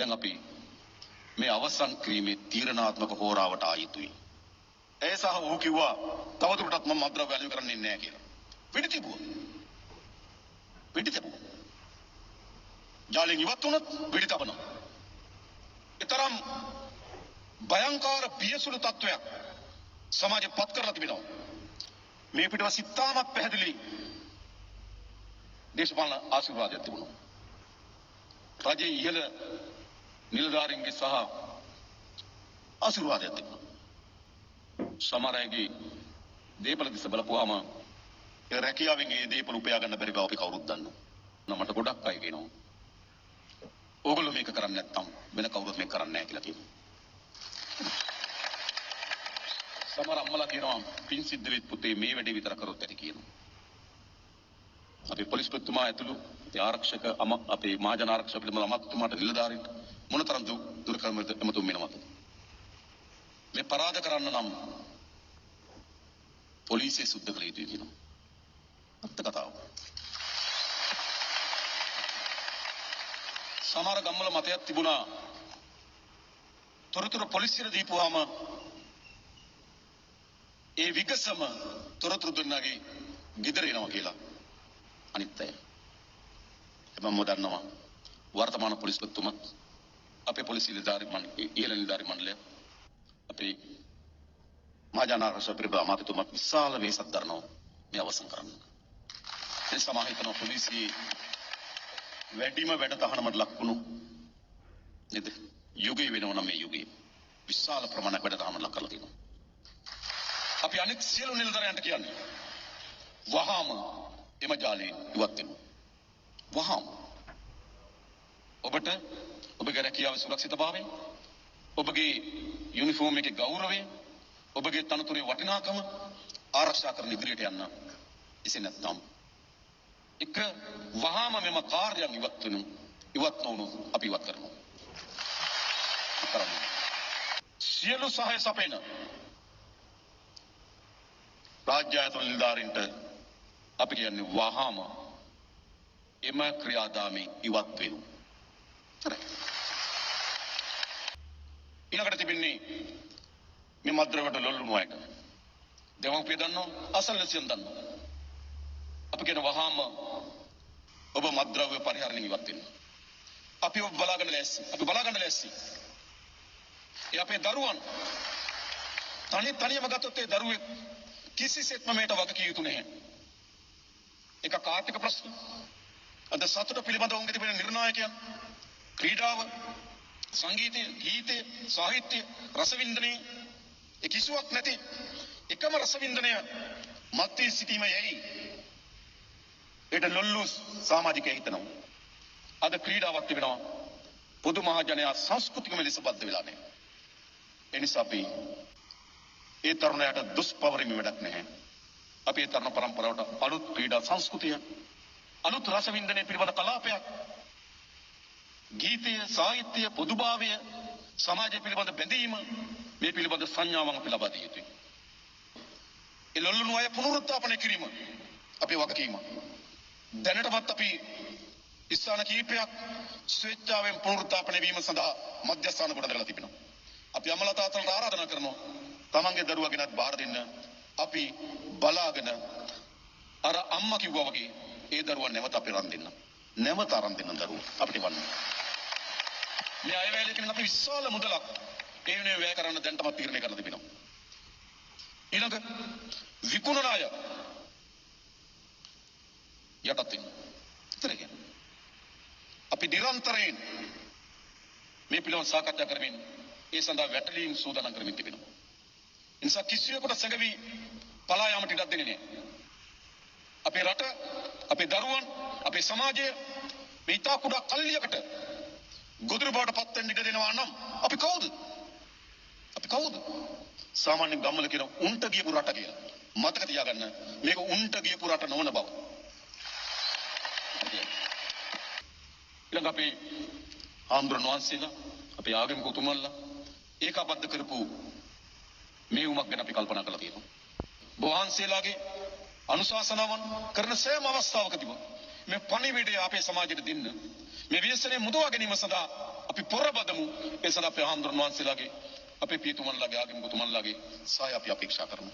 දැන් අපි මේ අවසන් ක්‍රීමේ තීරණාත්මක හෝරාවට ආ යුතුයි. ඒ සහ ඌ කිව්වා තවදුරටත් මම මද්ද්‍රව්‍ය අලෙවි කරන්නේ නැහැ කියලා. පිටිතිබුවා. ජාලෙන් ඉවත් වුණත් පිටිතබනවා. ඊතරම් භයංකාර බියසුළු තත්වයක් සමාජෙ පත් කරලා තිබෙනවා. මේ පිටව සිතාමත් පැහැදිලි දේශපාලන ආශිර්වාදයක් තිබුණා. රජයේ ඉහළ නිලධාරීන්ගේ සහ ආශිර්වාදයක් තිබුණා. සමහර අයගේ දේපල දිස බලපුවාම ඒ රැකියාවෙන් ඒ දේපල උපයා ගන්න බැරි බව අපි කවුරුත් දන්නවා. මට ගොඩක් අය කියනවා ඕගොල්ලෝ මේක කරන්නේ නැත්නම් වෙන කවුරුත් මේක කරන්නේ නැහැ කියලා කියනවා. සමහර අම්මලා කියනවා පින් සිද්ධ වෙත් පුතේ මේ වැඩේ විතර කරොත් ඇති කියනවා. අපේ පොලිස්පතිතුමා ඇතුළු ආරක්ෂක අපේ මහජන ආරක්ෂක පිළිබඳ අමාත්‍යතුමාට නිලධාරීන්ට මොනතරම් දුරකරමද එමතුම් වෙනවද? මේ පරාද කරන්න නම් පොලිසිය සුද්ධ කළ යුතුයි කියනවා. අත්ත කතාව. සමහර ගම්වල මතයක් තිබුණා තොරතුරු පොලිසියට දීපුවාම ඒ විගසම තොරතුරු දුන්නාගේ ගෙදර එනවා කියලා. අනිත් අය මම දන්නවා වර්තමාන පොලිස්පතිතුමත් අපේ පොලිස් ඉහළ නිලධාරී මණ්ඩලය අපේ මහජන ආරක්ෂක පිරිබඳ අමාත්‍යතුමත් විශාල වෙහෙසක් දරනවා මේ අවසන් කරන්න. ඒ සමාහිතන පොලිසියේ වැඩිම වැඩ තහනමට ලක්වුණු නේද? යුගය වෙනවා නම් මේ යුගයේ විශාල ප්‍රමාණයක් වැඩ තහනමට ලක් කරලා තියෙනවා. අපි අනිත් සියලු නිලධාරියන්ට කියන්නේ වහාම එම ජාලයෙන් ඉවත් වෙනවා. වහාම ඔබට ඔබගේ රැකියාවේ සුරක්ෂිතභාවය, ඔබගේ යුනිෆෝම් එකේ ගෞරවය, ඔබගේ තනතුරේ වටිනාකම ආරක්ෂා කරන ඉදිරියට යන්න. එසේ නැත්නම් එක වහාම මෙම කාර්යයන් ඉවත් නොවුණු අපි ඉවත් කරනවා. සියලු සහාය සපයන රාජ්‍ය ආයතන නිලධාරීන්ට අපි කියන්නේ වහාම එම ක්‍රියාදාමේ ඉවත් වෙනු. ඊළඟට තිබෙන්නේ මේ මද්ද්‍රව්‍යට ලොල්ලුණු අයට. දෙමව්පිය දන්නෝ, අසල්වැසියන් දන්නෝ. අපි කියන වහාම ඔබ මද්ද්‍රව්‍ය පරිහරණයෙන් ඉවත් වෙන්න. අපි ඔබ බලාගන්න ලෑස්ති. ඒ අපේ දරුවන් තනියම ගත්තොත් ඒ දරුවෙක් කිසිසේත්ම මේට වගකිය යුතු නැහැ. එක ආර්ථික ප්‍රශ්න, අද සතුට පිළිබඳව උන්ගේ තිබෙන නිර්ණායකයන්, ක්‍රීඩාව, සංගීතය, ගීතය, සාහිත්‍ය, රසවින්දනය, ඒ කිසිවක් නැති එකම රසවින්දනය මත්වී සිටීම යැයි ඒට ලොල්ලු සමාජිකය හිතනවා. අද ක්‍රීඩාවක් තිබෙනවා. පොදු මහජනයා සංස්කෘතිකම ලෙස බද්ධ වෙලා නැහැ. ඒ නිසා අපි ඒ තරුණයාට දුෂ්පවරින් වැඩක් නැහැ. අපේ තරුණ පරම්පරාවට අලුත් ක්‍රීඩා සංස්කෘතිය, අලුත් රසවින්දනය පිළිබඳ කලාපයක්, ගීතය, සාහිත්‍ය, පොදුභාවය, සමාජය පිළිබඳ බැඳීම, මේ පිළිබඳ සංඥාවන් අපි ලබා දිය යුතුයි. ඒ ලොල්ලුණු අය පුනරුත්ථාපනය කිරීම අපේ වගකීම. දැනටමත් අපි ස්ථාන කිහිපයක් ස්වේච්ඡාවෙන් පුනරුත්ථාපනය වීම සඳහා මධ්‍යස්ථාන කොට දරලා තිබෙනවා. අපි අමලා තාත්තලට ආරාධනා කරනවා තමන්ගේ දරුවා ගෙනත් බාර දෙන්න. අපි බලාගෙන අර අම්මා කිව්වා වගේ ඒ දරුවා නැවත අපි රන් දෙන්න. නැවත අරන් දෙන්න දරුවෝ අපිට වන්න. මේ අයවැයේකින් අපි විශාල මුදලක් ඒ වෙනුවෙන් වැය කරන්න දැන්ටමත් තීරණය කරලා තිබෙනවා. ඊළඟ විකුණන අය යටත් වෙන්න. ඉතින් අපි නිරන්තරයෙන් මේ පිළිබඳව සාකච්ඡා කරමින් ඒ සඳහා වැටලීම් සූදානම් කරමින් තිබෙනවා. ඒ නිසා කිසියෙකුට සැඟවි පලා යාමට ඉඩක් දෙන්නේ නැහැ. අපේ රට, අපේ දරුවන්, අපේ සමාජය මේ ඉතා කුඩා කල්ලියකට ගොදුරු බවට පත් වෙන්න ඉඩ දෙනවා නම් අපි කවුද? සාමාන්‍ය ගම්වල කියන උන්ට ගියපු රට කියලා. මතක තියාගන්න මේක උන්ට ගියපු රට නොවන බව. ඊළඟ අපේ ආම්ද්‍රණ වංශීලා, අපේ ආගමික උතුමන්ලා ඒකාබද්ධ කරපු මේ උමක් ගැන අපි කල්පනා කරලා තියෙනවා. වහන්සේලාගේ අනුශාසනාවන් කරන සෑම අවස්ථාවකදීම මේ පණිවිඩය අපේ සමාජයට දෙන්න, මේ ව්‍යසනයේ මුදවා ගැනීම සඳහා අපි පොරබදමු. ඒ සඳහා අපේ හාමුදුරන් වහන්සේලාගේ අපේ පියතුමන්ලාගේ ආගමික තුමන්ලාගේ සහාය අපි අපේක්ෂා කරමු.